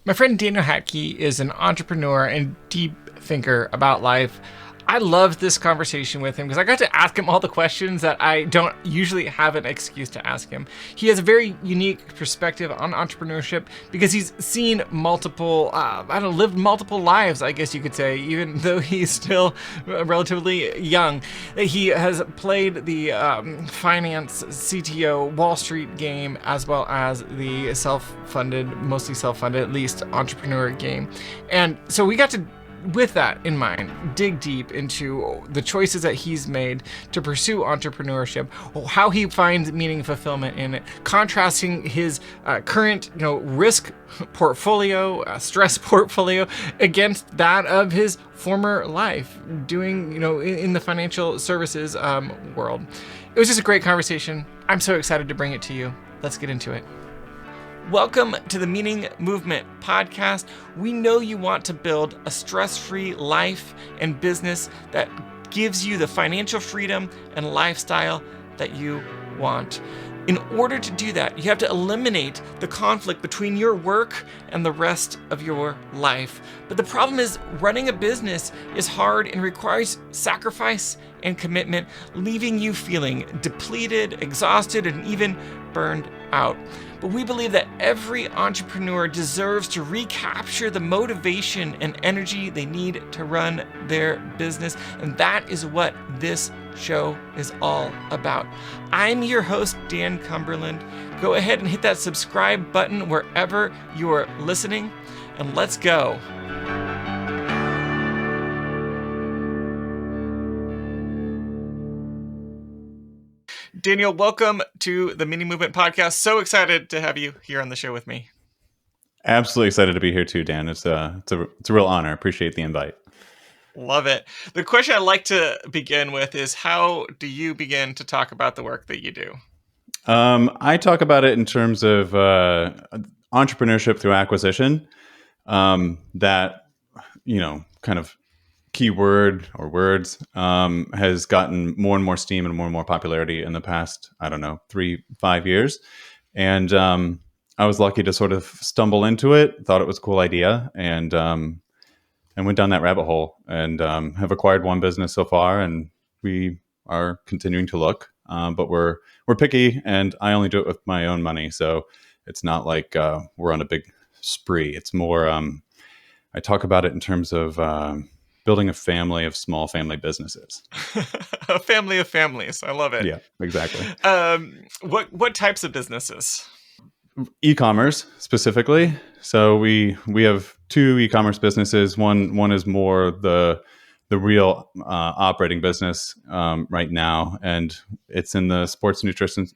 My friend Daniel Hatke is an entrepreneur and deep thinker about life. I loved this conversation with him because I got to ask him all the questions that I don't usually have an excuse to ask him. He has a very unique perspective on entrepreneurship because he's seen multiple, lived multiple lives, I guess you could say, even though he's still relatively young. He has played the finance CTO Wall Street game as well as the mostly self-funded, at least entrepreneur game. And so we got to, with that in mind, dig deep into the choices that he's made to pursue entrepreneurship, how he finds meaning and fulfillment in it, contrasting his current, risk portfolio, stress portfolio, against that of his former life, doing, in the financial services world. It was just a great conversation. I'm so excited to bring it to you. Let's get into it. Welcome to the Meaning Movement podcast. We know you want to build a stress-free life and business that gives you the financial freedom and lifestyle that you want. In order to do that, you have to eliminate the conflict between your work and the rest of your life. But the problem is running a business is hard and requires sacrifice and commitment, leaving you feeling depleted, exhausted, and even burned out. But we believe that every entrepreneur deserves to recapture the motivation and energy they need to run their business. And that is what this show is all about. I'm your host, Dan Cumberland. Go ahead and hit that subscribe button wherever you're listening, and let's go. Daniel, welcome to the Meaning Movement podcast. So excited to have you here on the show with me. Absolutely excited to be here too, Dan. It's a real honor. Appreciate the invite. Love it. The question I'd like to begin with is, how do you begin to talk about the work that you do? I talk about it in terms of entrepreneurship through acquisition. That, kind of keyword or words has gotten more and more steam and more popularity in the past, 3-5 years. And I was lucky to sort of stumble into it, thought it was a cool idea, and went down that rabbit hole, and have acquired one business so far, and we are continuing to look. But we're picky, and I only do it with my own money, so it's not like we're on a big spree. It's more, I talk about it in terms of building a family of small family businesses. A family of families. I love it. Yeah, exactly. What types of businesses? E-commerce specifically. So we have two e-commerce businesses. One is more the real operating business right now, and it's in the sports nutrition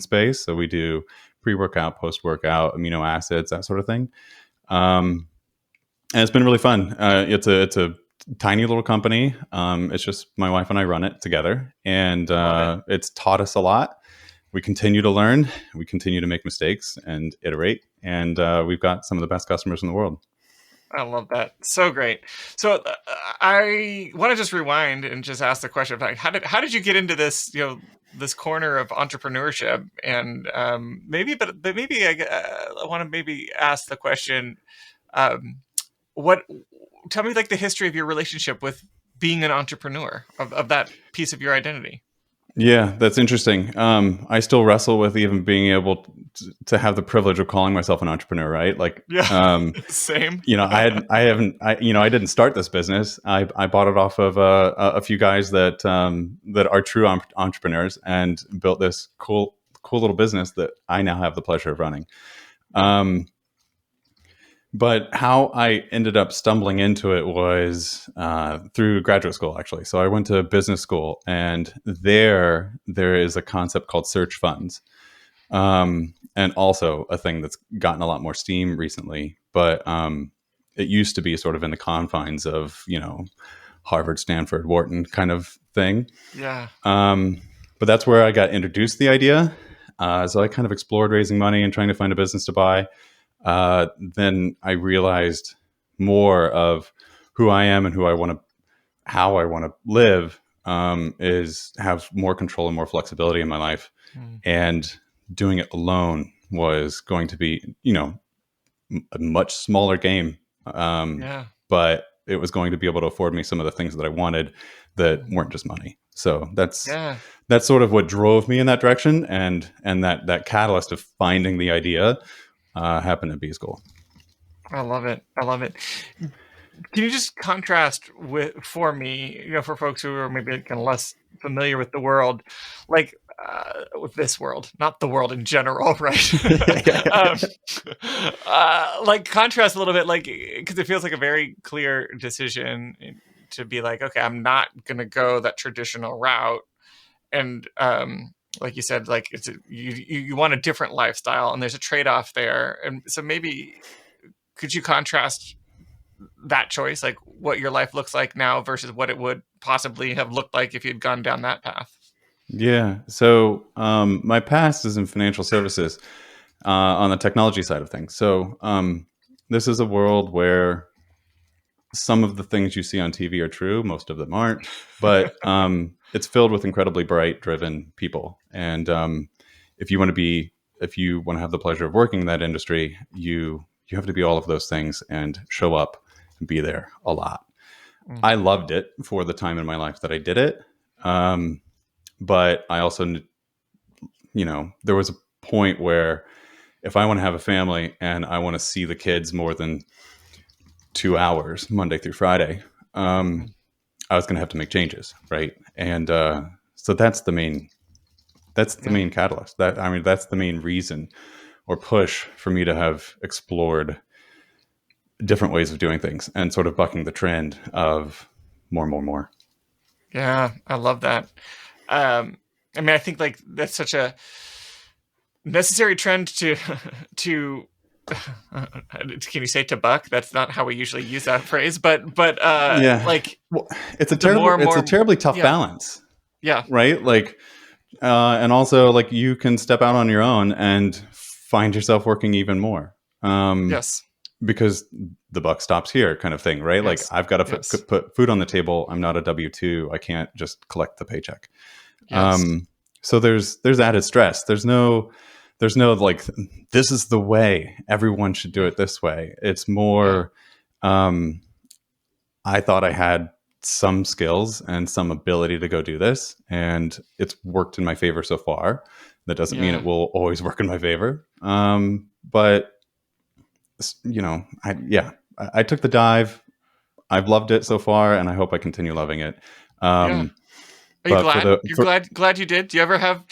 space. So we do pre-workout, post-workout, amino acids, that sort of thing. And it's been really fun. It's a tiny little company. It's just my wife and I run it together, and it's taught us a lot. We continue to learn, we continue to make mistakes and iterate, and we've got some of the best customers in the world. I love that. So great. So I want to just rewind and just ask the question of, like, how did you get into this, this corner of entrepreneurship? And maybe I want to maybe ask the question, tell me, like, the history of your relationship with being an entrepreneur, of that piece of your identity. Yeah, that's interesting. I still wrestle with even being able to have the privilege of calling myself an entrepreneur, right? Like, same. I didn't start this business. I bought it off of a few guys that are true entrepreneurs, and built this cool little business that I now have the pleasure of running. But how I ended up stumbling into it was through graduate school, actually. So I went to business school, and there is a concept called search funds, and also a thing that's gotten a lot more steam recently. But it used to be sort of in the confines of, Harvard, Stanford, Wharton kind of thing. Yeah. But that's where I got introduced to the idea. So I kind of explored raising money and trying to find a business to buy. Then I realized more of who I am and how I want to live, is have more control and more flexibility in my life. And doing it alone was going to be, a much smaller game. Yeah. But it was going to be able to afford me some of the things that I wanted that weren't just money. So Yeah. that's sort of what drove me in that direction, and that catalyst of finding the idea happened at B School. I love it. I love it. Can you just contrast for me, for folks who are maybe kind of less familiar with the world, like with this world, not the world in general, right? um, like contrast a little bit, like because it feels like a very clear decision to be like, okay, I'm not gonna go that traditional route, and like you said, like you want a different lifestyle, and there's a trade off there, and so maybe could you contrast that choice, like what your life looks like now versus what it would possibly have looked like if you'd gone down that path? Yeah. So my past is in financial services on the technology side of things. So this is a world where some of the things you see on TV are true, most of them aren't, but it's filled with incredibly bright, driven people. And if you want to have the pleasure of working in that industry, you have to be all of those things and show up and be there a lot. I loved it for the time in my life that I did it. But I also, there was a point where if I want to have a family and I want to see the kids more than 2 hours Monday through Friday, I was going to have to make changes, right? And so that's the main catalyst. That's the main reason or push for me to have explored different ways of doing things and sort of bucking the trend of more. Yeah, I love that. I think like that's such a necessary trend to to can you say to buck? That's not how we usually use that phrase, but Yeah. like Well, it's a more, terribly tough yeah, balance, yeah, right? Like, and also like you can step out on your own and find yourself working even more. yes, Because the buck stops here, kind of thing, right? Like yes, I've got to yes, put food on the table. I'm not a W-2. I can't just collect the paycheck. yes, So there's added stress. There's no like, this is the way, everyone should do it this way. It's more, I thought I had some skills and some ability to go do this, and it's worked in my favor so far. That doesn't mean yeah, it will always work in my favor. But I took the dive. I've loved it so far, and I hope I continue loving it. yeah. Are you But glad? You're glad you did? Do you ever have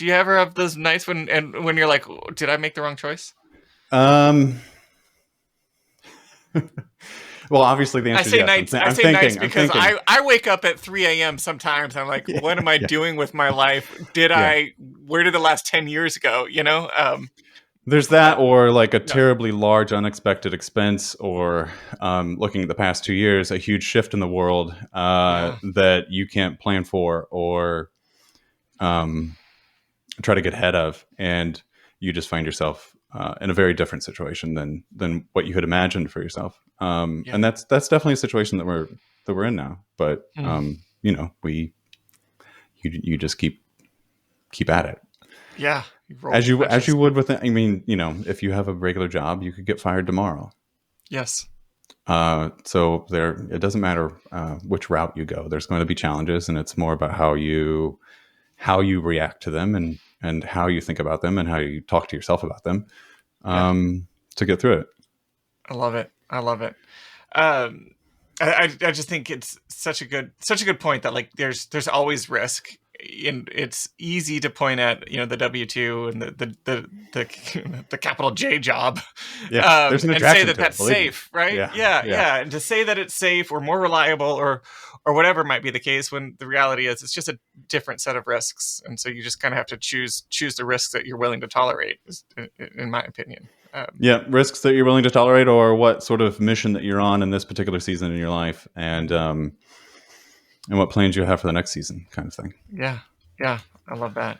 those nights when you're like, did I make the wrong choice? um, well, obviously the I answer is say yes. nights. I say nights because I wake up at 3 a.m. sometimes. I'm like, what am I doing with my life? Yeah. Where did the last 10 years go? There's that, or like a No. terribly large unexpected expense, or looking at the past 2 years, a huge shift in the world Yeah. that you can't plan for or try to get ahead of, and you just find yourself in a very different situation than what you had imagined for yourself. Yeah. And that's definitely a situation that we're in now. But you just keep at it. Yeah. As you would with it. I mean, if you have a regular job, you could get fired tomorrow. Yes. So it doesn't matter which route you go. There's going to be challenges, and it's more about how you react to them, and how you think about them, and how you talk to yourself about them to get through it. I love it. I love it. I just think it's such a good point that like there's always risk, and it's easy to point at the W-2 and the capital J job, There's an and attraction say that to it, that's believe me. safe, right? Yeah. And to say that it's safe or more reliable or whatever might be the case, when the reality is it's just a different set of risks, and so you just kind of have to choose the risks that you're willing to tolerate, in my opinion. Risks that you're willing to tolerate, or what sort of mission that you're on in this particular season in your life, and what plans you have for the next season, kind of thing. Yeah, I love that.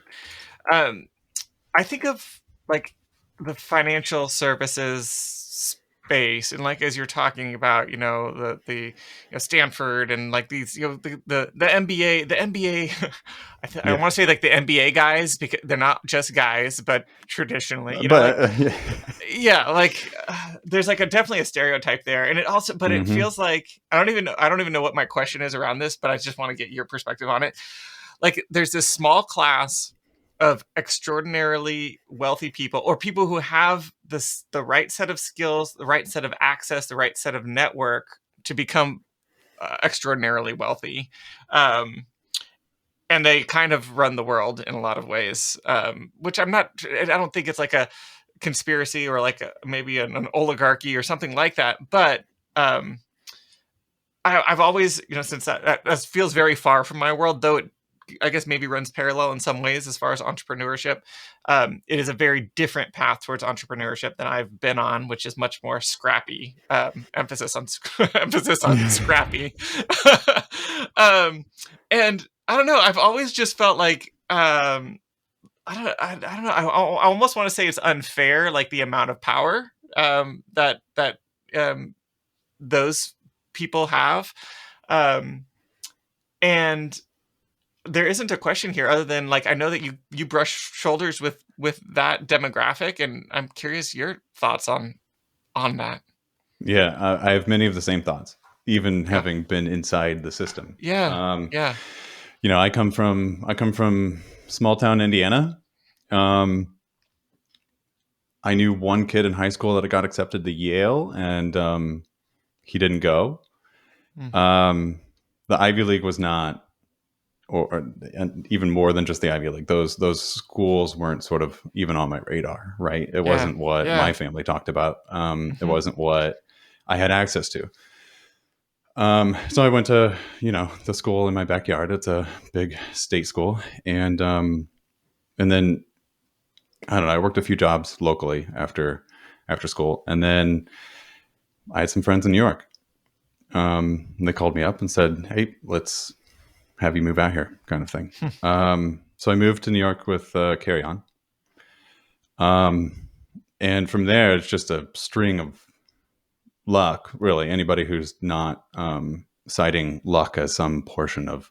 I think of like the financial services space, and like as you're talking about, the Stanford and like these, the MBA. I want to say like the MBA guys, because they're not just guys, but traditionally, But yeah, like there's like a definitely a stereotype there, and it also, but it Hmm. feels like I don't even know what my question is around this, but I just want to get your perspective on it. Like there's this small class of extraordinarily wealthy people, or people who have the right set of skills, the right set of access, the right set of network to become extraordinarily wealthy. Um, and they kind of run the world in a lot of ways, which I don't think it's like a conspiracy or like maybe an oligarchy or something like that. But um, I've always, since that feels very far from my world, though it, I guess, maybe runs parallel in some ways as far as entrepreneurship. It is a very different path towards entrepreneurship than I've been on, which is much more scrappy. Emphasis on emphasis on scrappy. um, and I don't know. I've always just felt like I don't know. I almost want to say it's unfair, like the amount of power that um, those people have. Um, and there isn't a question here other than like I know that you brush shoulders with that demographic, and I'm curious your thoughts on that. Yeah, I have many of the same thoughts, even Yeah, having been inside the system. yeah, yeah. I come from small town Indiana. Um, I knew one kid in high school that got accepted to Yale, and he didn't go. Mm. Um, the Ivy League was not, and even more than just the Ivy League. Those schools weren't sort of even on my radar, right? It Yeah, wasn't what my yeah. family talked about. It Hmm. wasn't what I had access to. So I went to the school in my backyard. It's a big state school, and then I don't know. I worked a few jobs locally after school, and then I had some friends in New York. And they called me up and said, "Hey, let's have you move out here," kind of thing. So I moved to New York with Carry On, um, and from there it's just a string of luck. Really, anybody who's not citing luck as some portion of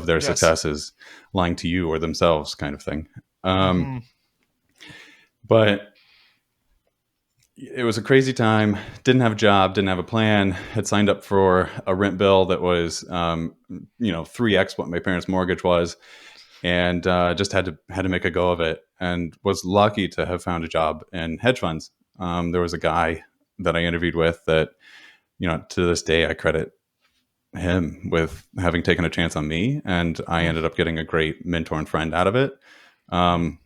their Yes. success is lying to you or themselves, kind of thing. Um, Hmm. but it was a crazy time. Didn't have a job, didn't have a plan. Had signed up for a rent bill that was, 3x what my parents' mortgage was, and just had to make a go of it. And was lucky to have found a job in hedge funds. There was a guy that I interviewed with that, to this day I credit him with having taken a chance on me, and I ended up getting a great mentor and friend out of it.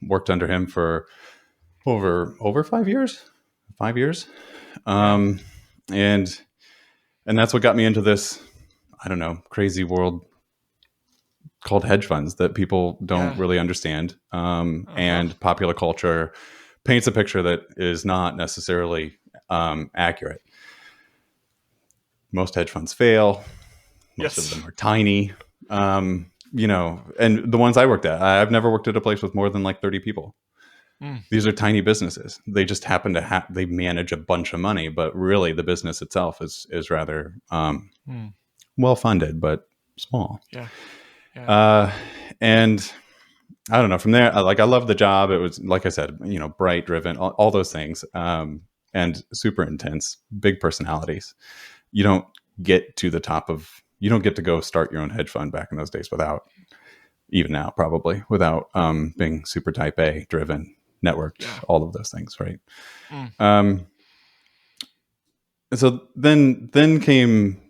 Worked under him for over 5 years, 5 years. Yeah. um, and and that's what got me into this, I don't know, crazy world called hedge funds that people don't Yeah. really understand. Uh-huh. And popular culture paints a picture that is not necessarily accurate. Most hedge funds fail. Most of Yes. them are tiny. And the ones I worked at, I've never worked at a place with more than like 30 people. Mm. These are tiny businesses. They just happen to they manage a bunch of money, but really the business itself is rather Mm. well funded, but small. Yeah. Yeah. Uh, and I don't know. From there, like I loved the job. It was, like I said, bright, driven, all those things, and super intense, big personalities. You don't get to the top of. You don't get to go start your own hedge fund back in those days without, even now probably, without being super type A, driven, networked, Yeah. all of those things, right? Mm. Um, so then came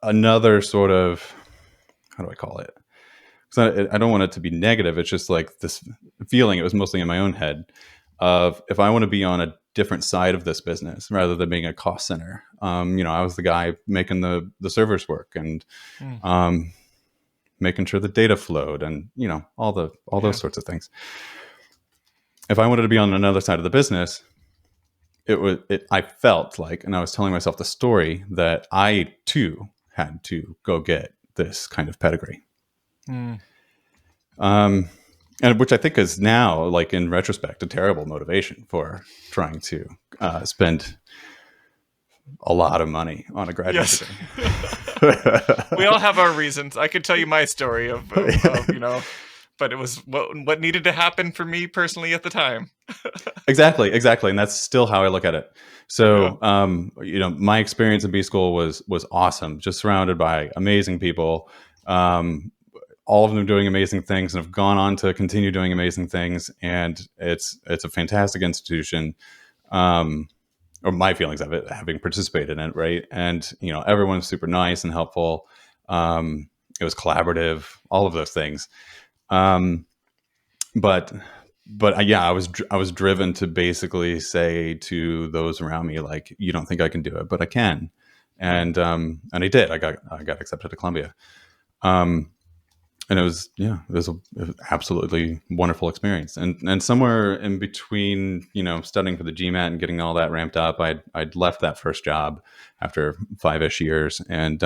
another sort of, how do I call it? Because I don't want it to be negative. It's just like this feeling. It was mostly in my own head of, if I want to be on a different side of this business rather than being a cost center. I was the guy making the servers work, and Mm. um, making sure the data flowed, and all those Yeah. sorts of things. If I wanted to be on another side of the business, I felt like, and I was telling myself the story that I too had to go get this kind of pedigree. Mm. Um, and which I think is now, like in retrospect, a terrible motivation for trying to spend a lot of money on a graduate Yes. degree. We all have our reasons. I could tell you my story of but it was what needed to happen for me personally at the time. Exactly, exactly, and that's still how I look at it. Yeah. So, my experience in B school was awesome. Just surrounded by amazing people, um, all of them doing amazing things, and have gone on to continue doing amazing things. And it's a fantastic institution. Um, or my feelings of it, having participated in it, right? And everyone's super nice and helpful. It was collaborative, all of those things. Um, but yeah, I was driven to basically say to those around me, like, you don't think I can do it, but I can. And I did. I got accepted to Columbia. Um, and it was an absolutely wonderful experience. And somewhere in between, studying for the GMAT and getting all that ramped up, I'd left that first job after 5-ish years, and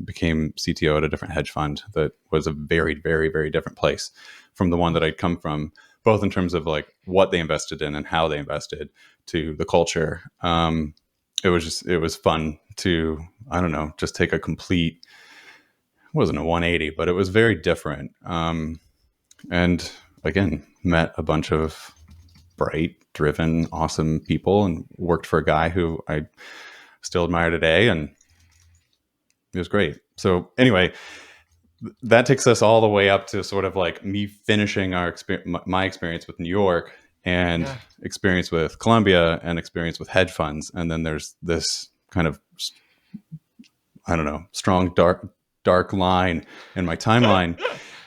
became CTO at a different hedge fund that was a very, very, very different place from the one that I'd come from, both in terms of like what they invested in and how they invested, to the culture. It was fun to, I don't know, just take a complete, it wasn't a 180, but it was very different. And again, met a bunch of bright, driven, awesome people, and worked for a guy who I still admire today. And it was great. So anyway, that takes us all the way up to sort of like me finishing my experience with New York, and Yeah. experience with Columbia, and experience with hedge funds. And then there's this kind of, I don't know, strong, dark line in my timeline.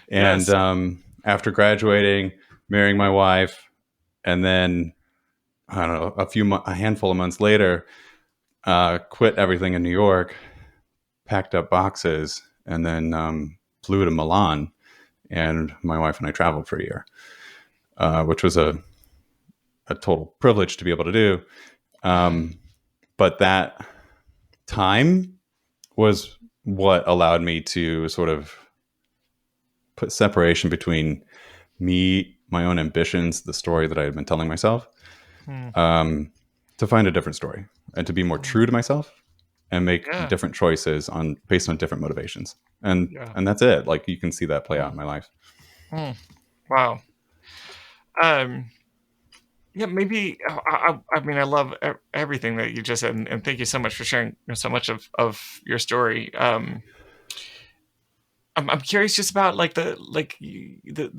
And Yes. After graduating, marrying my wife, and then, I don't know, a handful of months later, quit everything in New York, packed up boxes, and then flew to Milan. And my wife and I traveled for a year, which was a total privilege to be able to do. But that time was what allowed me to sort of put separation between me, my own ambitions, the story that I had been telling myself, Hmm. to find a different story, and to be more Hmm. true to myself, and make Yeah. different choices based on different motivations. And Yeah. that's it. Like, you can see that play out in Hmm. my life. Hmm. Wow. Um. Yeah. Maybe. I mean, I love everything that you just said, and thank you so much for sharing so much of your story. I'm curious just about like the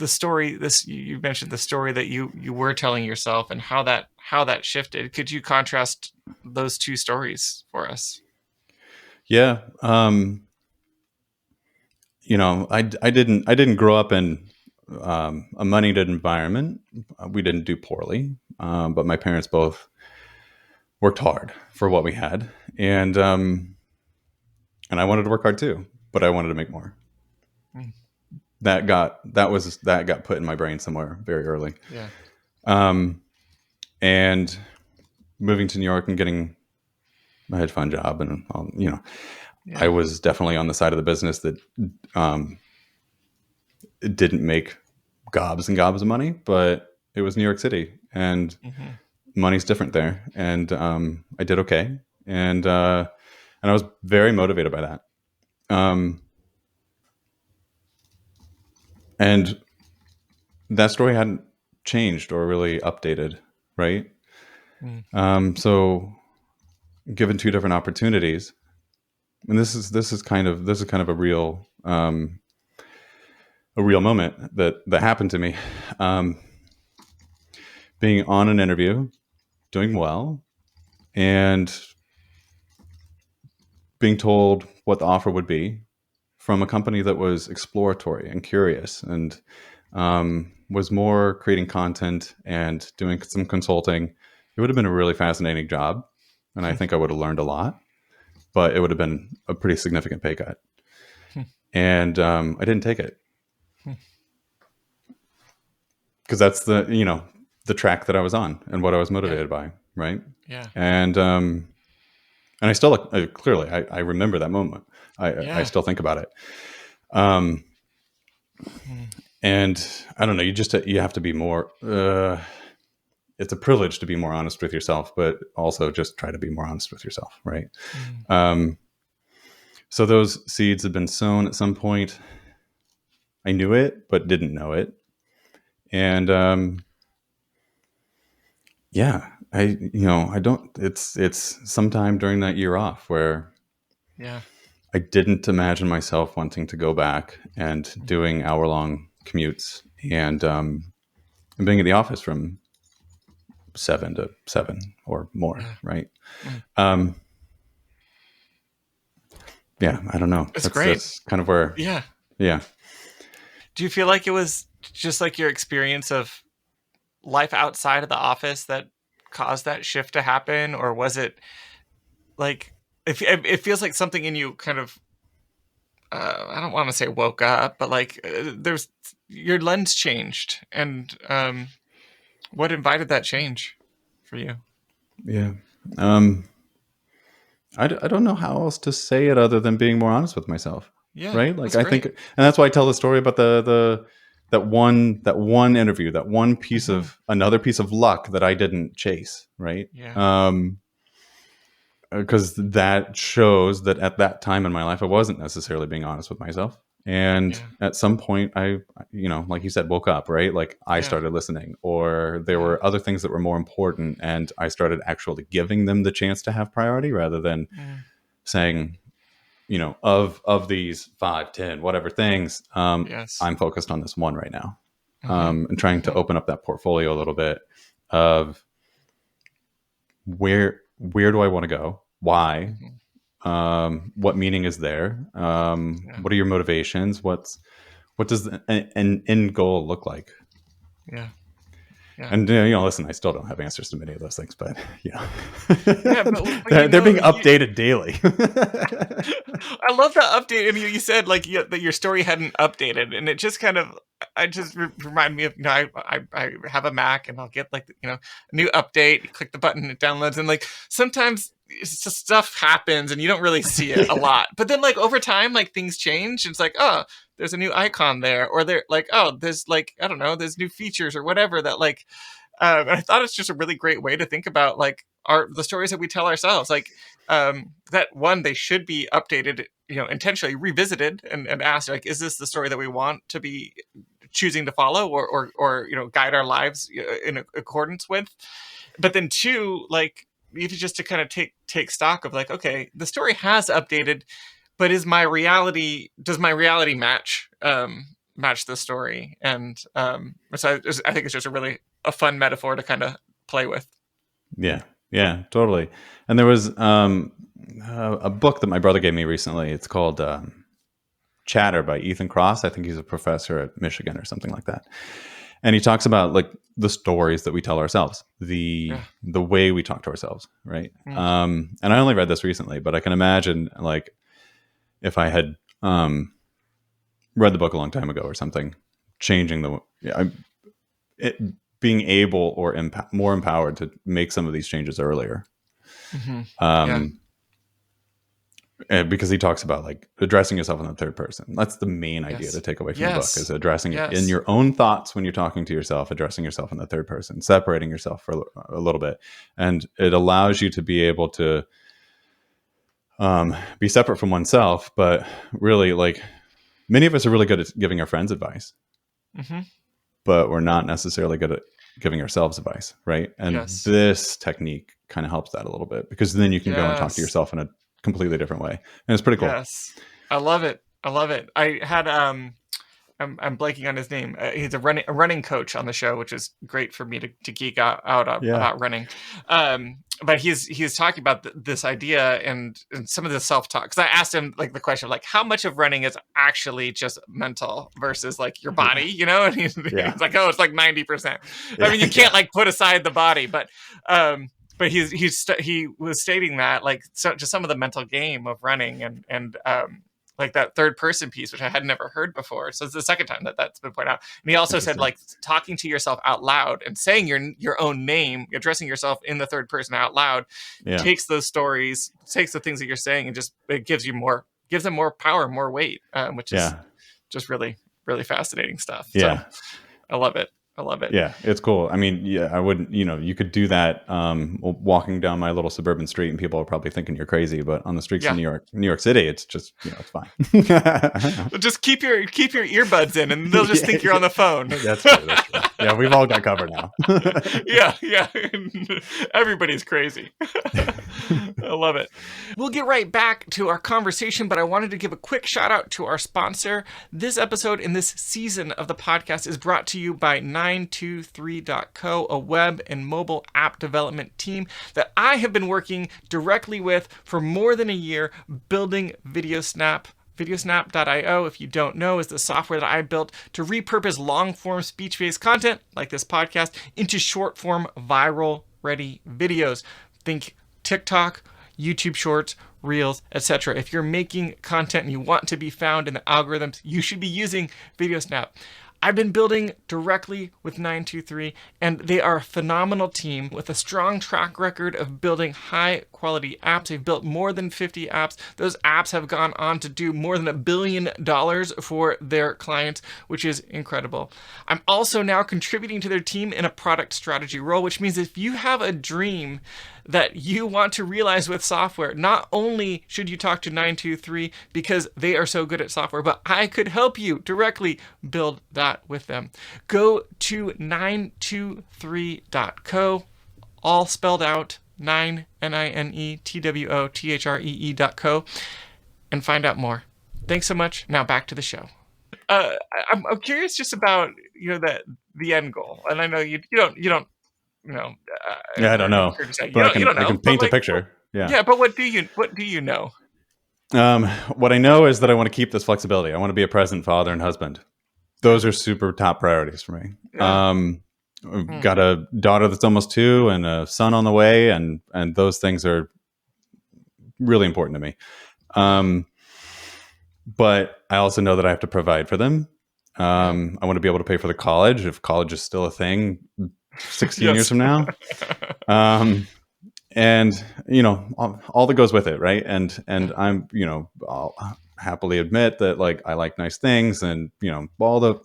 story. This you mentioned the story that you were telling yourself, and how that shifted. Could you contrast those two stories for us? Yeah. I didn't grow up in a moneyed environment. We didn't do poorly, but my parents both worked hard for what we had, and I wanted to work hard too, but I wanted to make more. Mm. That got put in my brain somewhere very early. Yeah. Um, and moving to New York and getting a hedge fund job, and I Yeah. was definitely on the side of the business that um, it didn't make gobs and gobs of money, but it was New York City, and Hmm. money's different there. And I did okay, and I was very motivated by that. Um, and that story hadn't changed or really updated, right? Mm. So given two different opportunities, and this is kind of a real moment that happened to me. Um, Being on an interview, doing well, and being told what the offer would be from a company that was exploratory and curious, and was more creating content and doing some consulting. It would have been a really fascinating job, and I think I would have learned a lot, but it would have been a pretty significant pay cut. And I didn't take it, because that's the track that I was on and what I was Yeah. motivated by, right? Yeah. And I still, clearly, I remember that moment. I Yeah. still think about it. Um, Mm. and I don't know. You have to be more. It's a privilege to be more honest with yourself, but also just try to be more honest with yourself, right? Mm. Um, so those seeds had been sown at some point. I knew it, but didn't know it. And yeah, I don't. It's sometime during that year off where Yeah. I didn't imagine myself wanting to go back and doing hour-long commutes and being at the office from 7 to 7 or more, Yeah. right? Mm. Um, yeah, I don't know. It's great. That's kind of where, Yeah. yeah. Do you feel like it was just like your experience of life outside of the office that caused that shift to happen, or was it like it feels like something in you kind of I don't want to say woke up, but like there's your lens changed, and what invited that change for you? Yeah. Um, I don't know how else to say it other than being more honest with myself, Yeah, right? Like that's I think, great. and that's why I tell the story about the that one interview, that one piece Hmm. of another piece of luck that I didn't chase, right? Yeah, Because that shows that at that time in my life, I wasn't necessarily being honest with myself. And yeah, at some point, like you said, woke up, right? Like I yeah, started listening, or there yeah. were other things that were more important, and I started actually giving them the chance to have priority rather than Mm, saying, of these 5, 10, whatever things, yes. I'm focused on this one right now, Hmm. and trying to Hmm. open up that portfolio a little bit of where do I want to go, why, Hmm. what meaning is there, Yeah, what are your motivations, what does an end goal look like? yeah, yeah, And listen, I still don't have answers to many of those things, but yeah. But they're being updated daily. I love that update. And you said like that your story hadn't updated, and it just kind of I just remind me of I have a Mac, and I'll get like a new update. You click the button, it downloads, and like sometimes it's just stuff happens and you don't really see it a lot. But then like over time, like things change. And it's like, oh, there's a new icon there, or there like, oh, there's like, I don't know, there's new features or whatever that like and I thought it's just a really great way to think about like the stories that we tell ourselves. Like that one, they should be updated, intentionally revisited and asked, like, is this the story that we want to be choosing to follow or guide our lives in accordance with? But then two, like even just to kind of take stock of like, okay, the story has updated, but does my reality match the story? And so I think it's just a fun metaphor to kind of play with. Yeah, yeah, totally. And there was a book that my brother gave me recently. It's called Chatter by Ethan Kross. I think he's a professor at Michigan or something like that. And he talks about like the stories that we tell ourselves, the Yeah. the way we talk to ourselves, right? Mm. And I only read this recently, but I can imagine like if I had read the book a long time ago or something, changing it being able or more empowered to make some of these changes earlier. Hmm. Yeah. Um, because he talks about like addressing yourself in the third person. That's the main idea to Yes. take away from the book, is Yes. addressing it in Yes. your own thoughts when you're talking to yourself, addressing yourself in the third person, separating yourself for a little bit. And it allows you to be able to be separate from oneself. But really, like many of us are really good at giving our friends advice, Hmm. but we're not necessarily good at giving ourselves advice, right? And Yes. this technique kind of helps that a little bit, because then you can go and talk to Yes. yourself in a completely different way. And it's pretty cool. Yes. I love it. I love it. I had I'm blanking on his name. He's a running coach on the show, which is great for me to geek out Yeah. about running. But he's talking about this idea and some of the self talk. Because I asked him like the question of like how much of running is actually just mental versus like your body, and he's Yeah. like, oh, it's like 90%. Yeah. I mean, you can't like put aside the body, but he was stating that like just some of the mental game of running and like that third person piece, which I had never heard before. So it's the second time that's been pointed out. And he also said Interesting. like talking to yourself out loud and saying your own name, addressing yourself in the third person out loud, Yeah. takes those stories, takes the things that you're saying, and just it gives them more power, more weight, which is Yeah. just really really fascinating stuff. So Yeah. I love it. I love it. Yeah, it's cool. I mean, yeah, I wouldn't, you could do that walking down my little suburban street and people are probably thinking you're crazy, but on the streets of Yeah. New York City, it's just, it's fine. Just keep your earbuds in and they'll just Yeah, think you're on the phone. That's true. That's true. Yeah, we've all got covered now. Yeah. Everybody's crazy. I love it. We'll get right back to our conversation, but I wanted to give a quick shout out to our sponsor. This episode in this season of the podcast is brought to you by 923.co, a web and mobile app development team that I have been working directly with for more than a year, building VideoSnap. VideoSnap.io, if you don't know, is the software that I built to repurpose long-form speech-based content, like this podcast, into short-form, viral-ready videos. Think TikTok, YouTube Shorts, Reels, etc. If you're making content and you want to be found in the algorithms, you should be using VideoSnap. I've been building directly with 923, and they are a phenomenal team with a strong track record of building high-quality apps. They've built more than 50 apps. Those apps have gone on to do more than $1 billion for their clients, which is incredible. I'm also now contributing to their team in a product strategy role, which means if you have a dream that you want to realize with software, not only should you talk to 923 because they are so good at software, but I could help you directly build that with them. Go to 923.co, all spelled out, 9networthree.co, and find out more. Thanks so much. Now back to the show. I'm curious just about the end goal, and I know you don't. Yeah, I don't know, but I can paint a picture. Yeah, but what do you know? What I know is that I want to keep this flexibility. I want to be a present father and husband. Those are super top priorities for me. Yeah. I've got a daughter that's almost 2 and a son on the way, and those things are really important to me. But I also know that I have to provide for them. I want to be able to pay for the college, if college is still a thing 16 years from now. And all that goes with it, right? And I'm, I'll happily admit that I like nice things and all the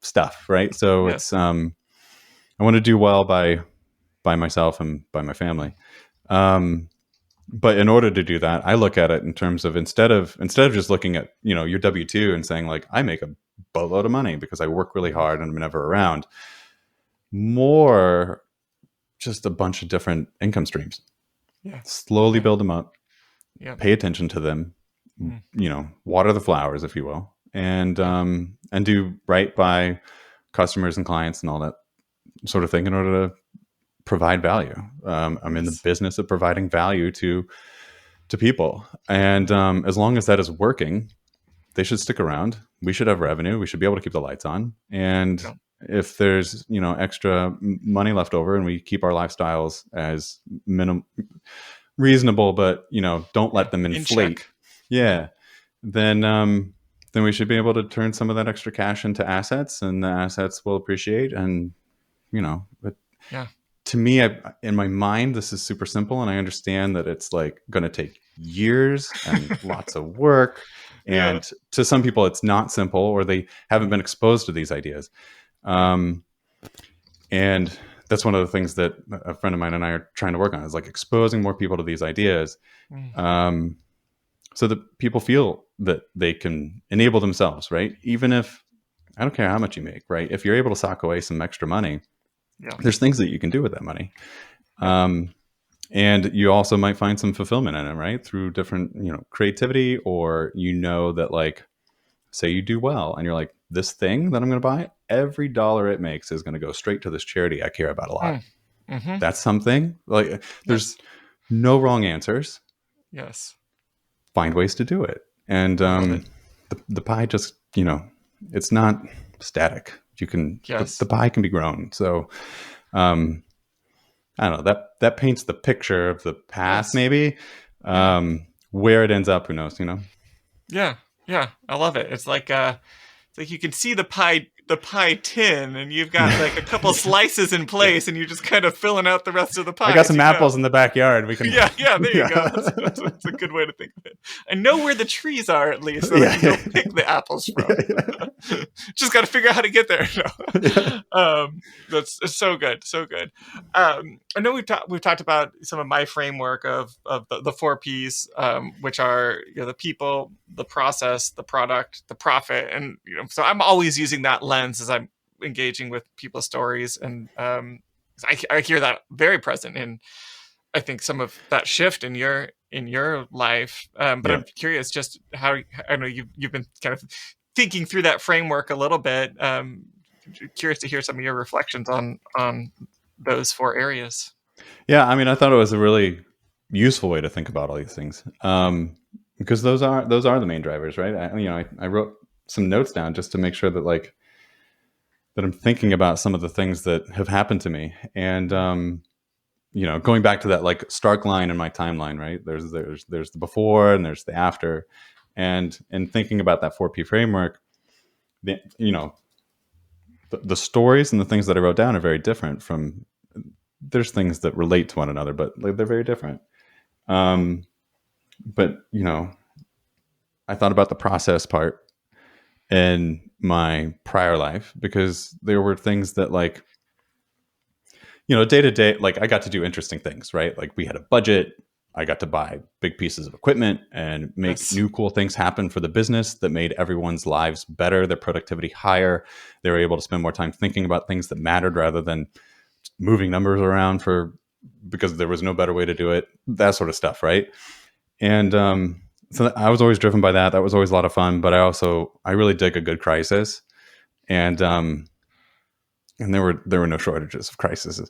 stuff, right? So it's I want to do well by myself and by my family. But in order to do that, I look at it in terms of instead of just looking at your W-2 and saying I make a boatload of money because I work really hard and I'm never around. More just a bunch of different income streams. Yeah. Slowly build them up. Yeah. Pay attention to them. Water the flowers, if you will, and do right by customers and clients and all that sort of thing in order to provide value. I'm in the business of providing value to people, and as long as that is working, they should stick around. We should have revenue. We should be able to keep the lights on, and if there's extra money left over and we keep our lifestyles as reasonable, but don't let them inflate, then we should be able to turn some of that extra cash into assets, and the assets will appreciate. And to me, in my mind, this is super simple, and I understand that it's going to take years and lots of work, and to some people it's not simple, or they haven't been exposed to these ideas. And that's one of the things that a friend of mine and I are trying to work on, is exposing more people to these ideas, so that people feel that they can enable themselves, right? Even if, I don't care how much you make, right? If you're able to sock away some extra money, there's things that you can do with that money. And you also might find some fulfillment in it, right? Through different, creativity, or that say you do well and you're this thing that I'm going to buy, every dollar it makes is going to go straight to this charity I care about a lot. That's something there's no wrong answers. Yes. Find ways to do it. And the pie just, it's not static. You can, the pie can be grown. So I don't know, that paints the picture of the path, maybe. Where it ends up, who knows, Yeah. I love it. It's like you can see the pie the pie tin, and you've got like a couple slices in place, and you're just kind of filling out the rest of the pie. I got some apples in the backyard. We can. Yeah, there you go. Yeah. That's a good way to think of it. I know where the trees are at least, so I Yeah. can go pick the apples from. Yeah. Just got to figure out how to get there. Yeah. That's so good, so good. I know we've talked about some of my framework of the four P's, which are the people, the process, the product, the profit, and so I'm always using that lens as I'm engaging with people's stories, and I hear that very present in, I think, some of that shift in your life. But Yeah. I'm curious just how, I know you've been kind of thinking through that framework a little bit. Curious to hear some of your reflections on those four areas. Yeah, I mean, I thought it was a really useful way to think about all these things, because those are the main drivers, right? I wrote some notes down just to make sure that that I'm thinking about some of the things that have happened to me, and going back to that like stark line in my timeline, right? There's the before and there's the after, and thinking about that 4P framework, the stories and the things that I wrote down are very different from. There's things that relate to one another, but they're very different. But I thought about the process part in my prior life, because there were things that day to day, like I got to do interesting things, right? Like we had a budget. I got to buy big pieces of equipment and make new cool things happen for the business that made everyone's lives better, their productivity higher. They were able to spend more time thinking about things that mattered rather than moving numbers around because there was no better way to do it, that sort of stuff, right? And so I was always driven by that. That was always a lot of fun. But I really dig a good crisis, and there were no shortages of crises.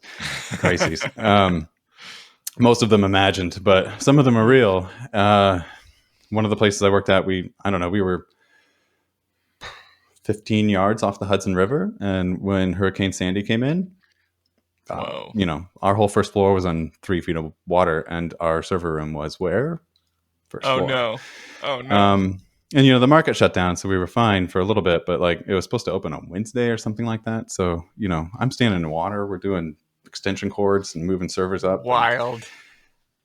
Most of them imagined, but some of them are real. One of the places I worked at, we were 15 yards off the Hudson River, and when Hurricane Sandy came in, our whole first floor was on 3 feet of water, and our server room was where? First floor. Oh no. And the market shut down, so we were fine for a little bit, but it was supposed to open on Wednesday or something like that. So, I'm standing in water. We're doing extension cords and moving servers up. Wild.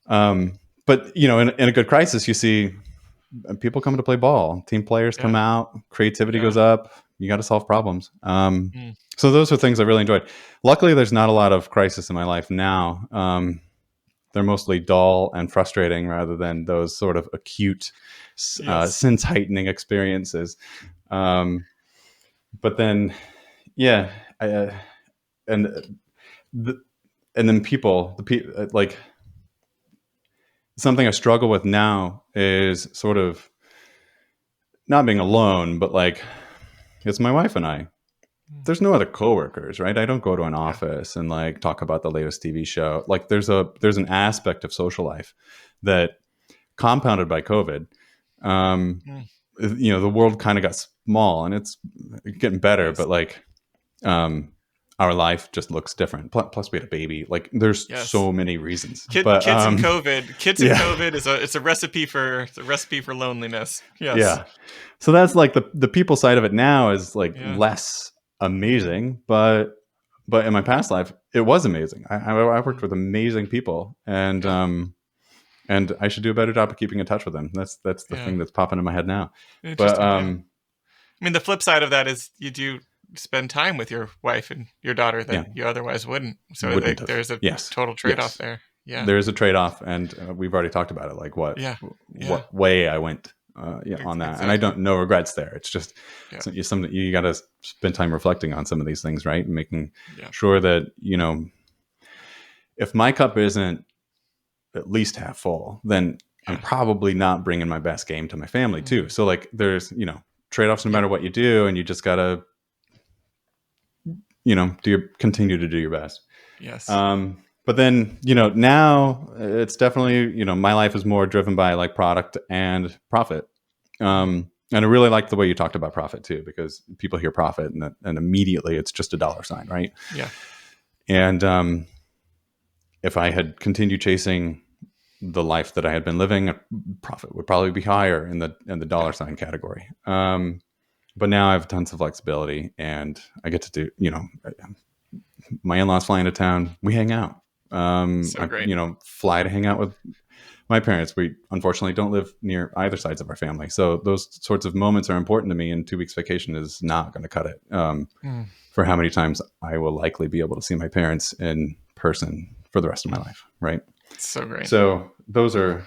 But in a good crisis, you see people come to play ball. Team players come out. Creativity goes up. You got to solve problems. So those are things I really enjoyed. Luckily, there's not a lot of crisis in my life now. They're mostly dull and frustrating rather than those sort of acute, sense heightening experiences. But then, and then people, something I struggle with now is sort of not being alone, but it's my wife and I. There's no other coworkers, right? I don't go to an office and talk about the latest TV show. There's an aspect of social life that, compounded by COVID, the world kind of got small, and it's getting better, but our life just looks different. Plus we had a baby. There's so many reasons. Kids and COVID it's a recipe for loneliness. Yes. Yeah. So that's the people side of it now is less amazing, but in my past life it was amazing. I worked with amazing people, and I should do a better job of keeping in touch with them. That's the thing that's popping in my head now. But I mean, the flip side of that is you do spend time with your wife and your daughter that you otherwise wouldn't. So there's a total trade-off there. Yeah, there is a trade-off, and we've already talked about it. What way I went on that, exactly. And I don't no regrets there. It's just something you got to spend time reflecting on some of these things, right? And making sure that if my cup isn't at least half full, then I'm probably not bringing my best game to my family too. So there's trade-offs no matter what you do, and you just gotta continue to do your best. Yes. But then, now it's definitely, my life is more driven by product and profit. And I really like the way you talked about profit too, because people hear profit and immediately it's just a dollar sign, right? Yeah. And if I had continued chasing the life that I had been living, profit would probably be higher in the dollar sign category. but now I have tons of flexibility, and I get to do, my in-laws fly into town, we hang out. So I, great. fly to hang out with my parents. We unfortunately don't live near either sides of our family, so those sorts of moments are important to me, and 2 weeks vacation is not going to cut it Mm, for how many times I will likely be able to see my parents in person for the rest of my life, right? so great. So those are,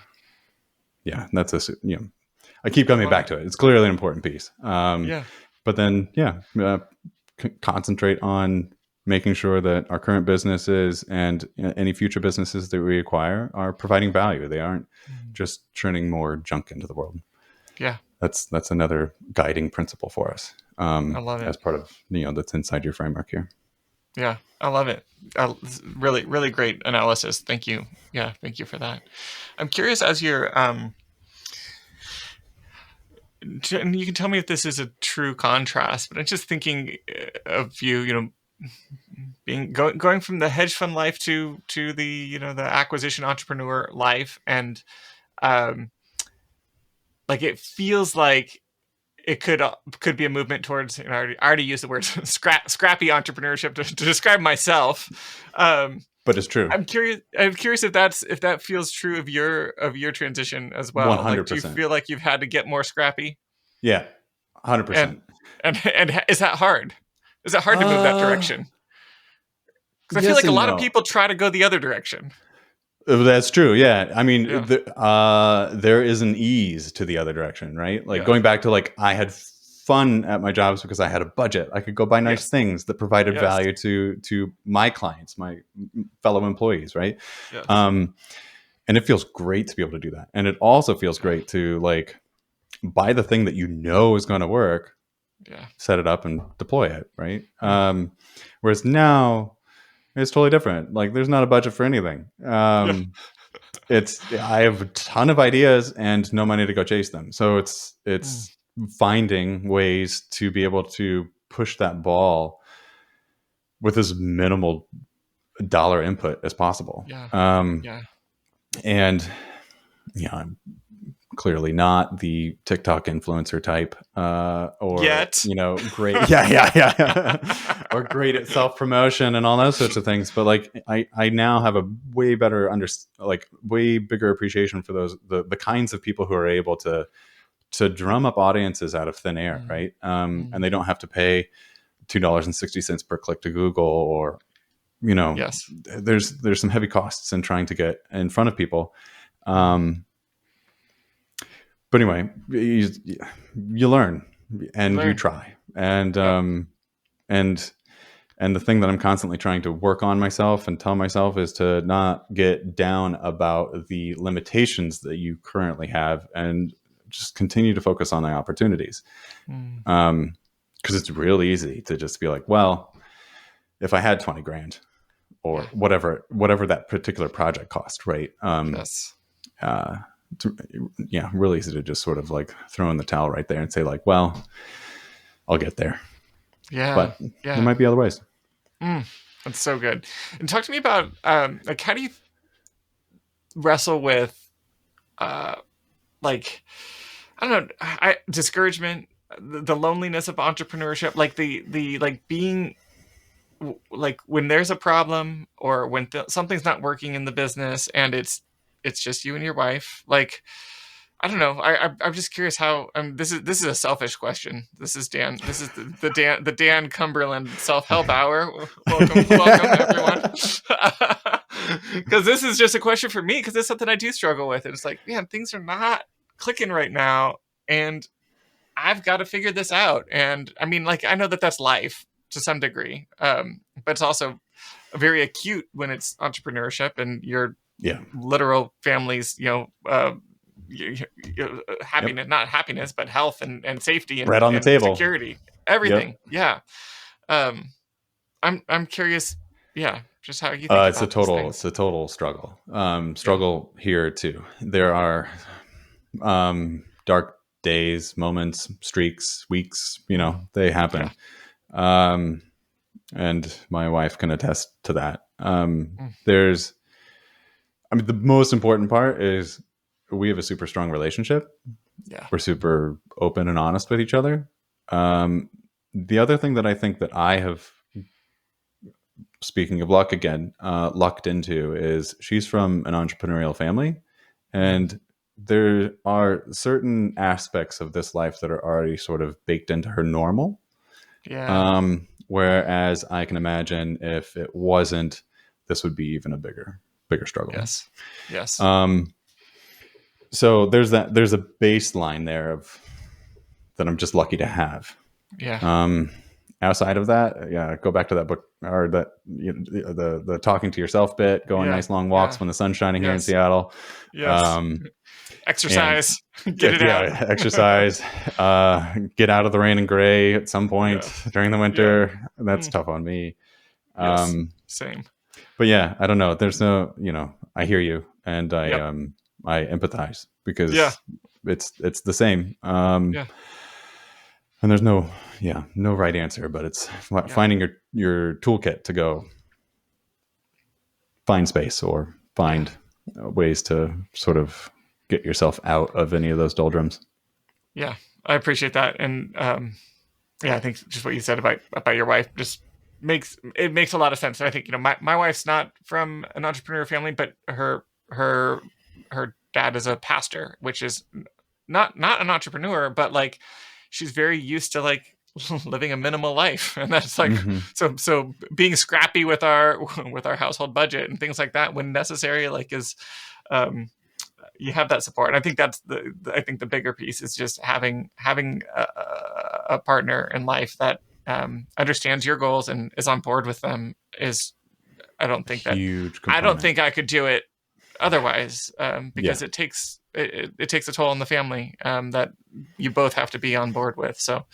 that's I keep I coming love back it. to it. It's clearly an important piece. Yeah. But then, concentrate on making sure that our current businesses and any future businesses that we acquire are providing value. They aren't Mm, just churning more junk into the world. yeah. That's another guiding principle for us, I love it. as part of, that's inside your framework here. Yeah. I love it. Really, really great analysis. Thank you. Yeah. Thank you for that. I'm curious as you're, and you can tell me if this is a true contrast, but I'm just thinking of you, being going from the hedge fund life to the the acquisition entrepreneur life, and um like it feels like it could be a movement towards, I already used the word scrappy entrepreneurship to describe myself. But it's true. I'm curious if that feels true of your transition as well. Like, do you 100%. feel like you've had to get more scrappy? Yeah, And 100%. and is that hard? Is it hard to move that direction? Because I feel Yes like a and lot of no. people try to go the other direction. That's true. Yeah. I mean, Yeah. there is an ease to the other direction, right? Like, Yeah. going back to, like, I had fun at my jobs because I had a budget. I could go buy nice Yes. things that provided Yes. value to my clients, my fellow employees, right? Yes. Um, and it feels great to be able to do that. And it also feels Yeah. great to, like, buy the thing that is going to work, Yeah. set it up, and deploy it, right? Mm. Whereas now it's totally different. Like, there's not a budget for anything. Yeah. I have a ton of ideas and no money to go chase them. So Mm. it's finding ways to be able to push that ball with as minimal dollar input as possible. Yeah. Yeah. And I'm clearly not the TikTok influencer type, or, Yet. great. Yeah. Or great at self promotion and all those sorts of things. But, like, I now have a way better way bigger appreciation for the kinds of people who are able to drum up audiences out of thin air, Mm. right? Mm. And they don't have to pay $2.60 per click to Google, or, Yes. there's some heavy costs in trying to get in front of people. Mm. But anyway, you learn You and you learn. try, and Yep. and the thing that I'm constantly trying to work on myself and tell myself is to not get down about the limitations that you currently have, and just continue to focus on the opportunities. Mm. Because it's really easy to just be like, well, if I had 20 grand or Yeah. whatever that particular project cost, right? Yes. Uh, really easy to just sort of, like, throw in the towel right there and say, like, well, I'll get there. Yeah. But there Yeah. might be other ways. Mm. That's so good. And talk to me about like, how do you wrestle with uh like, I don't know, discouragement, the loneliness of entrepreneurship, like the like being like when there's a problem, or when something's not working in the business, and it's just you and your wife. Like, I don't know. I'm just curious how. This is a selfish question. This is Dan. This is the Dan Cumberland self help hour. Welcome everyone. Because this is just a question for me. Because it's something I do struggle with. And it's like, man, things are not clicking right now, and I've got to figure this out. And I mean, like, I know that that's life to some degree, but it's also very acute when it's entrepreneurship and your Yeah. literal family's, Yep. happiness, not happiness, but health and safety Right on the and table. security, Yep. everything. Yeah. I'm curious. Yeah. Just how you think It's a about these total things. struggle. Yeah. Struggle here too. There are dark days, moments, streaks, weeks. They Yeah. happen. And my wife can attest to that. Mm. The most important part is we have a super strong relationship. Yeah. We're super open and honest with each other. The other thing that I think that I have, speaking of luck again, lucked into is she's from an entrepreneurial family, Mm, and there are certain aspects of this life that are already sort of baked into her normal. yeah. Whereas I can imagine if it wasn't, this would be even a bigger struggle. Yes. Yes. Um, so there's a baseline there of that I'm just lucky to have. Yeah. Um, Outside of that, yeah, go back to that book or that the talking to yourself bit, go on Yeah. nice long walks Yeah. when the sun's shining here in Yes. Seattle, Yes. um, and Exercise. Get it out. exercise, get out of the rain and gray at some point Yeah. during the Yeah. winter. That's Mm, tough on me. yes. Um, Same. but yeah, I don't know. There's no, I hear you, and Yep. I empathize Yeah. because it's the same. Yeah. And there's no, yeah, no right answer, but it's Yeah. finding your toolkit to go find space or Yeah. find ways to sort of get yourself out of any of those doldrums. Yeah. I appreciate that. And yeah, I think just what you said about your wife just makes a lot of sense. And I think, my wife's not from an entrepreneur family, but her her dad is a pastor, which is not an entrepreneur, but like she's very used to like living a minimal life. And that's like Mm-hmm. so being scrappy with our with our household budget and things like that when necessary, like is um you have that support. And I think that's I think the bigger piece is just having a partner in life that understands your goals and is on board with them is I don't think that Huge I don't component. think I could do it otherwise, Yeah. because it takes a toll on the family, that you both have to be on board with. So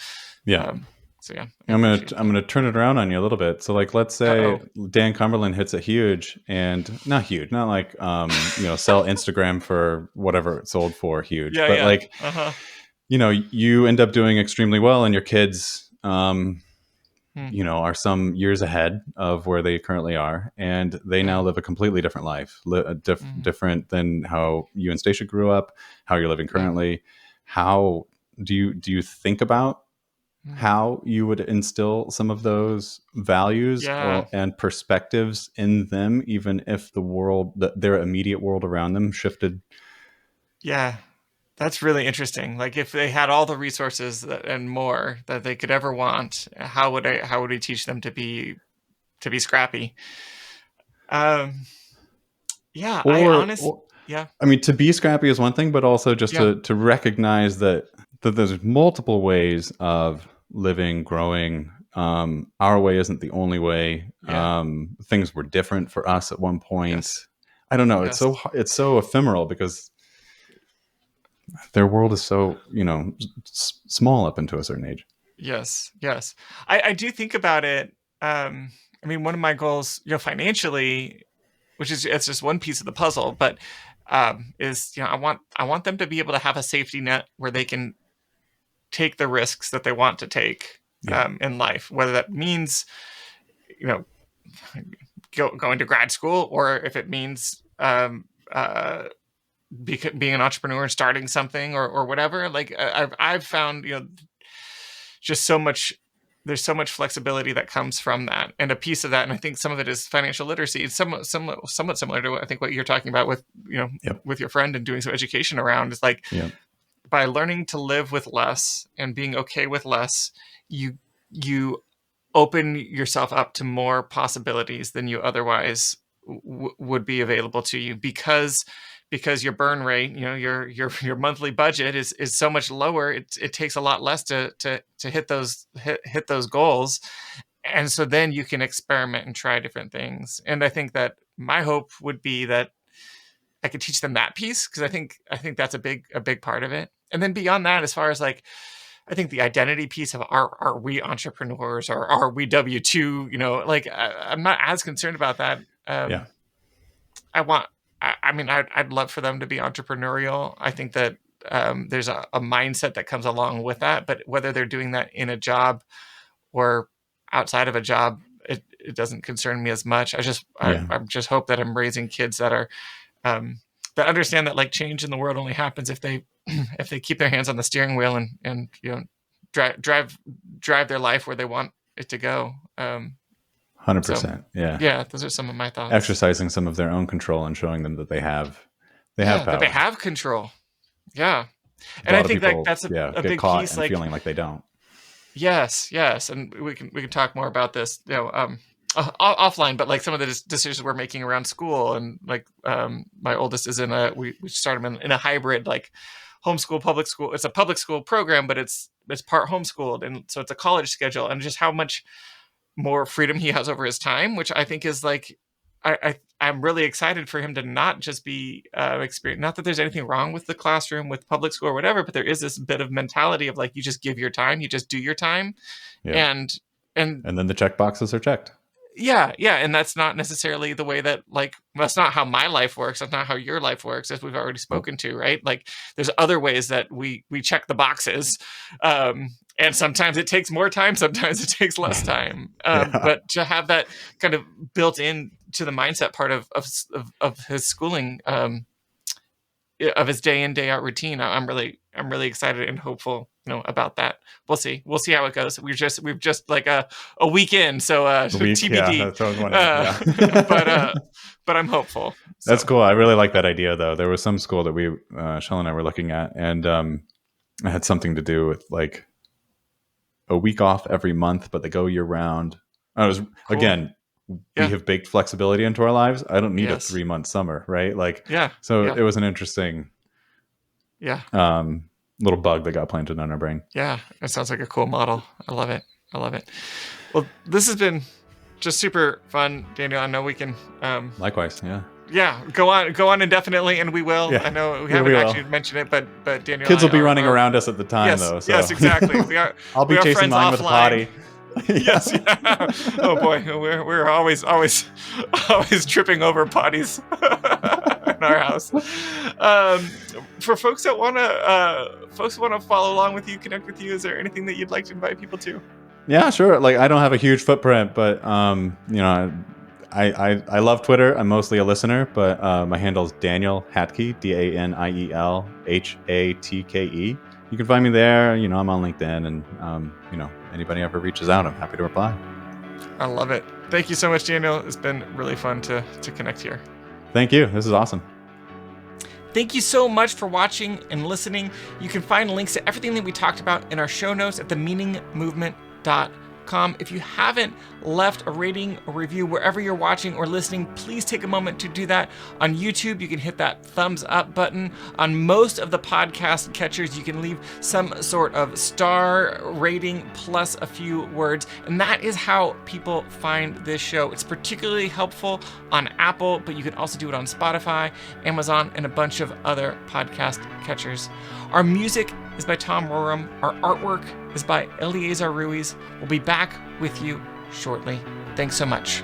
Yeah. um, so yeah, I appreciate I'm that. gonna turn it around on you a little bit. So like let's say Uh-oh. Dan Cumberland hits it huge, and not huge, not like sell Instagram for whatever it sold for huge, Yeah, but yeah. like Uh-huh. you end up doing extremely well, and your kids Hmm. are some years ahead of where they currently are, and they now Yeah. live a completely different life, Hmm. different than how you and Stacia grew up, how you're living Yeah. currently. How do you think about Hmm. how you would instill some of those values Yeah. and perspectives in them, even if their immediate world around them shifted? Yeah. That's really interesting. Like if they had all the resources and more that they could ever want, how would we teach them to be scrappy? Um, yeah, I honest, Or yeah, I mean, to be scrappy is one thing, but also just yeah, to recognize that there's multiple ways of living, growing. Our way isn't the only way. yeah, Things were different for us at one point. yes, I don't know. yes, It's so ephemeral because their world is so small up into a certain age. yes, yes. I do think about it. I mean, one of my goals, financially, which is it's just one piece of the puzzle, but is I want them to be able to have a safety net where they can take the risks that they want to take Yeah, in life, whether that means you know going to grad school, or if it means being an entrepreneur and starting something, or whatever. Like I've found just so much. There's so much flexibility that comes from that, and a piece of that, and I think some of it is financial literacy. It's somewhat similar to I think what you're talking about with yep, with your friend and doing some education around. Is like yep, by learning to live with less and being okay with less, you open yourself up to more possibilities than you otherwise would be available to you, because your burn rate, your monthly budget is so much lower. It takes a lot less to hit those goals, and so then you can experiment and try different things. And I think that my hope would be that I could teach them that piece, because I think that's a big part of it. And then beyond that, as far as like I think the identity piece of are we entrepreneurs, or are we W-2? Like I'm not as concerned about that. yeah, I want, I mean, I'd love for them to be entrepreneurial. I think that there's a mindset that comes along with that, but whether they're doing that in a job or outside of a job, it doesn't concern me as much. yeah. I just hope that I'm raising kids um, that understand that like change in the world only happens if they if they keep their hands on the steering wheel and drive their life where they want it to go. 100%. Yeah. Yeah, those are some of my thoughts. Exercising some of their own control and showing them that they have power. That they have control. Yeah. A And I lot of think people, that's a get big caught piece, and like, feeling like they don't. yes, and we can talk more about this, offline. But like some of the decisions we're making around school, and like my oldest is we started him in a hybrid, like homeschool public school. It's a public school program, but it's part homeschooled, and so it's a college schedule, and just how much more freedom he has over his time, which I think is like, I'm really excited for him to not just be experience. Not that there's anything wrong with the classroom, with public school or whatever, but there is this bit of mentality of like, you just give your time, you just do your time, and then the check boxes are checked. Yeah, and that's not necessarily the way that, like, that's not how my life works. That's not how your life works, as we've already spoken to, right? Like, there's other ways that we check the boxes, and sometimes it takes more time, sometimes it takes less time. But to have that kind of built in to the mindset part of his schooling, of his day in, day out routine, I'm really excited and hopeful, about that. We'll see how it goes. We've just like a week in, so TBD. Yeah, that's what I was wondering. But I'm hopeful. So. That's cool. I really like that idea, though. There was some school that we, Shell and I, were looking at, and it had something to do with like a week off every month, but they go year round. I was cool. Again, we have baked flexibility into our lives. I don't need a 3-month summer, right? Like, it was an interesting, little bug that got planted on our brain. Yeah, it sounds like a cool model. I love it. Well, this has been just super fun, Daniel. I know we can. Likewise, yeah. Yeah, go on indefinitely, and we will. Yeah. I know we haven't actually mentioned it, but Daniel, kids will be running around us at the time, though. So. Yes, exactly. We are. I'll be chasing mine with a potty. Yes. Yeah. Oh boy, we're always tripping over potties in our house. For folks that want to follow along with you, connect with you, is there anything that you'd like to invite people to? Yeah, sure. Like, I don't have a huge footprint, but I love Twitter. I'm mostly a listener, but my handle is Daniel Hatke, Daniel Hatke. You can find me there. I'm on LinkedIn, and anybody ever reaches out, I'm happy to reply. I love it. Thank you so much, Daniel. It's been really fun to connect here. Thank you. This is awesome. Thank you so much for watching and listening. You can find links to everything that we talked about in our show notes at themeaningmovement.com. If you haven't left a rating or review wherever you're watching or listening, please take a moment to do that. On YouTube, you can hit that thumbs up button. On most of the podcast catchers, you can leave some sort of star rating plus a few words, and that is how people find this show. It's particularly helpful on Apple, but you can also do it on Spotify, Amazon, and a bunch of other podcast catchers. Our music is by Tom Roram. Our artwork is by Eleazar Ruiz. We'll be back with you shortly. Thanks so much.